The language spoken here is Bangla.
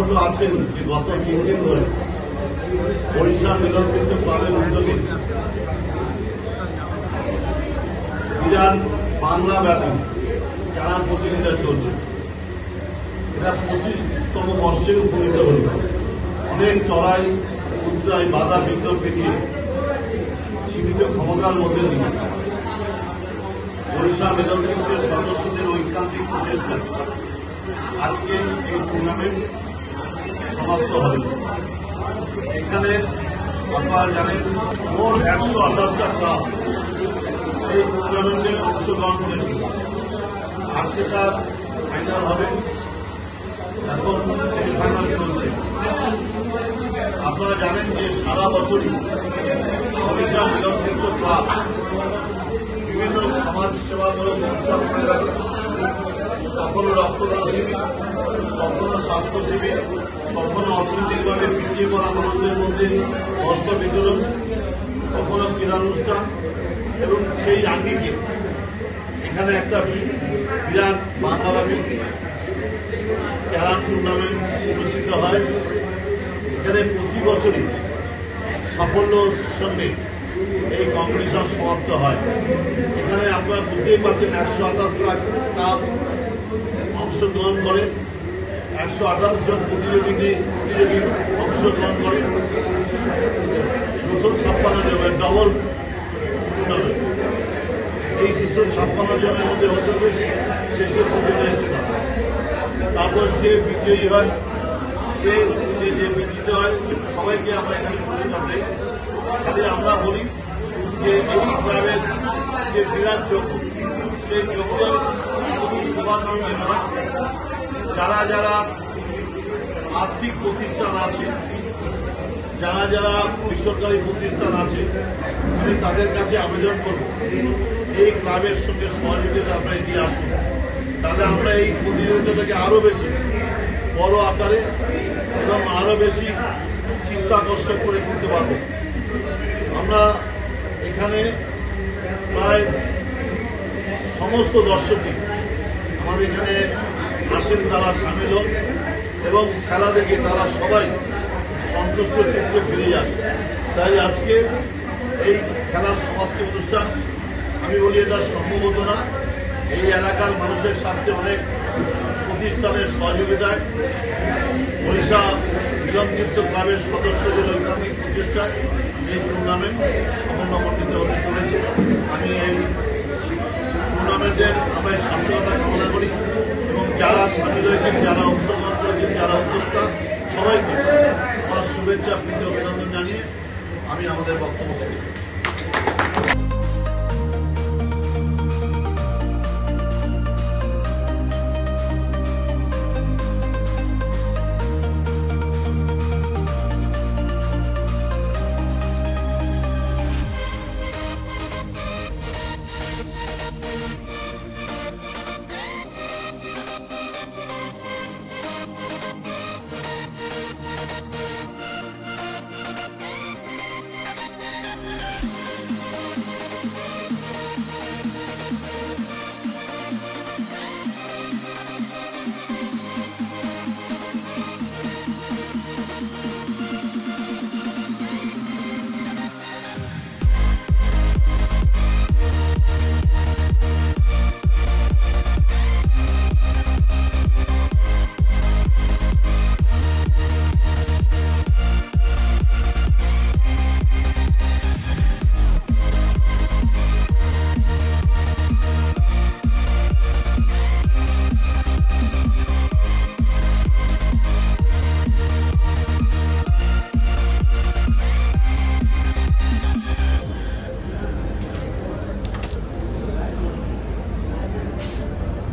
অবগত আছেন যে গত 3 দিন ধরে বরিশাল মিলনবৃত্ত ক্লাবের উদ্যোগে বিরাট বাংলা ব্যাপী খেলা প্রতিযোগিতা চলছে। এটা 25তম বর্ষে উপনীত হল। অনেক চড়াই উতরাই বাধা বিঘ্ন পেরিয়ে সীমিত ক্ষমতার মধ্যে দিয়ে বরিশাল মিলনবৃত্তের সদস্যদের ঐকান্তিক প্রচেষ্টা আজকে এই টুর্নামেন্ট সমাপ্ত হবে। এখানে আপনারা জানেন মোট 128টা ক্লাব এই টুর্নামেন্টে অংশগ্রহণ করেছিল। আজকে তার ফাইনাল হবে, এখন সেমিফাইনাল চলছে। আপনারা জানেন যে সারা বছরই বরিশাল মিলনবৃত্ত ক্লাব বিভিন্ন সমাজ সেবামূলক অনুষ্ঠান করে থাকে। কখনো রক্তদান শিবির, কখনো স্বাস্থ্য শিবির, কখনো অর্থনৈতিকভাবে পিছিয়ে পড়া মানুষদের মধ্যে বস্ত্র বিতরণ, কখনো ক্রীড়ানুষ্ঠান, এবং সেই আঙ্গিকে এখানে একটা বিরাট বাংলাব্যাপী খেলার টুর্নামেন্ট অনুষ্ঠিত হয়। এখানে প্রতি বছরই সাফল্যের সঙ্গে এই কম্পিটিশন সমাপ্ত হয়। এখানে আপনারা বুঝতেই পারছেন 128 লাখ ক্লাব অংশগ্রহণ করে, 128 জন প্রতিযোগী অংশগ্রহণ করে, 256 জন ডবল টুর্নামেন্ট। এই 256 জনের মধ্যে হতে হবে শেষে 2 জন এসে থাকে। তারপর যে বিজয়ী হয় সে যে বিজিত হয় সবাইকে আমরা এখানে পুরস্কার দেই। খালি আমরা বলি যে এই ক্লাবের যে বিরাট যোগ্য, সেই যোগ্য শুধু শুভাকাঙ্ক্ষী নয়, যারা যারা আর্থিক প্রতিষ্ঠান আছে, যারা যারা বেসরকারি প্রতিষ্ঠান আছে, আমি তাদের কাছে আবেদন করব এই ক্লাবের সঙ্গে সহযোগিতা আপনারা দিয়ে আসুন। তাহলে আমরা এই প্রতিযোগিতাটাকে আরো বেশি বড় আকারে এবং আরো বেশি চিত্তাকর্ষক করে তুলতে পারব। আমরা এখানে প্রায় সমস্ত দর্শকই আমাদের এখানে আসেন, তারা সামিল হন এবং খেলা দেখে তারা সবাই সন্তুষ্ট চিত্তে ফিরে যান। তাই আজকে এই খেলার সমাপ্তি অনুষ্ঠান, আমি বলি এটা সম্ভবত না, এই এলাকার মানুষের সাথে অনেক প্রতিষ্ঠানের সহযোগিতায় বরিশাল মিলনবৃত্ত ক্লাবের সদস্যদের ঐকান্তিক প্রচেষ্টায় এই টুর্নামেন্ট সাফল্যমণ্ডিত হতে চলেছে। আমি এই টুর্নামেন্টের আমরা সাফল্যতা কামনা করি এবং যারা সামিল হয়েছেন, যারা অংশগ্রহণ করেছেন, যারা উদ্যোক্তা, সবাইকে আমার শুভেচ্ছা, প্রীতি, অভিনন্দন জানিয়ে আমি আমাদের বক্তব্য শেষ করছি।